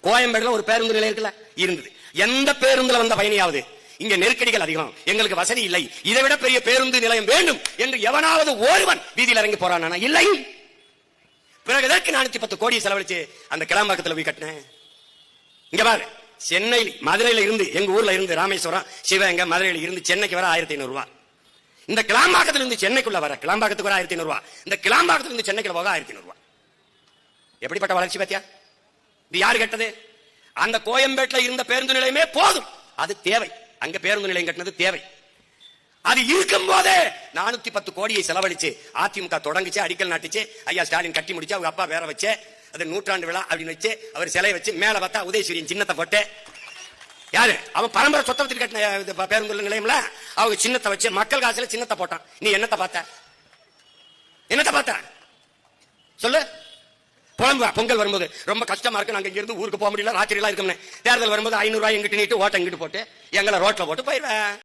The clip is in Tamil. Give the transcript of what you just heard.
கோயம்பேடுல ஒரு பேருந்து நிலையம் இருக்குல்ல, இருந்தது. எந்த பேருந்துல வந்த பயணியாவது இங்க நெருக்கடிகள் அதிகம், எங்களுக்கு வசதி இல்லை, இதை விட பெரிய பேருந்து நிலையம் வேண்டும் என்று எவனாவது ஒருவன் வீதியில் இறங்கி போறானா? இல்லை. பிறகு எதற்கு 410 கோடி செலவழிச்சு அந்த கிளாம்பாக்கத்தில் போய் கட்டினேன்? இங்க பாரு, சென்னை மதுரையில இருந்து, எங்க ஊர்ல இருந்து ராமேஸ்வரம், சிவகங்கை, மதுரையில இருந்து சென்னைக்கு வர 1500 ரூபாய். இந்த கிளாம்பாக்கத்துல இருந்து சென்னைக்குள்ள வர, கிளாம்பாக்கத்துக்கு வர 1500 ரூபாய், இந்த கிளாம்பாக்கத்துல இருந்து சென்னைக்குள்ள போக 1500 ரூபாய். எப்படிப்பட்ட வளர்ச்சி பத்தியா? இது யாரு கட்டது? அந்த கோயம்பேட்டில் இருந்த பேருந்து நிலையமே போதும், அது தேவை. அங்க பேருந்து நிலையம் கட்டினது தேவை. அது இருக்கும் போதே 410 கோடியை செலவழிச்சு அதிமுக தொடங்குச்சு, அடிக்கல் நாட்டுச்சு, ஐயா ஸ்டாலின் கட்டி முடிச்சு, அவங்க அப்பா வேற வச்சு, அது 100ஆண்டு விழா அப்படின்னு வச்சு, அவர் சிலை வச்சு, மேல பார்த்தா உதயசூரியன் சின்னத்தை போட்டு, யாரு அவன் பரம்பரை சொத்தை வச்சு கட்டின பேருந்து நிலையம்ல, அவங்க சின்னத்தை வச்சு, மக்கள் காசுல சின்னத்தை போட்டான். நீ என்னத்தை பார்த்த? என்னத்தை பார்த்த சொல்லு. புலம்புவா பொங்கல் வரும்போது ரொம்ப கஷ்டமா இருக்கு, நாங்க இங்க இருந்து ஊருக்கு போக முடியல, ராத்திரி எல்லாம் இருக்கோம்னு. தேர்தல் வரும்போது 500 ரூபாய் எங்கிட்டு நீட்டு ஓட்ட எங்கிட்டு போட்டு எங்களை ரோட்ல போட்டு போயிருவேன்.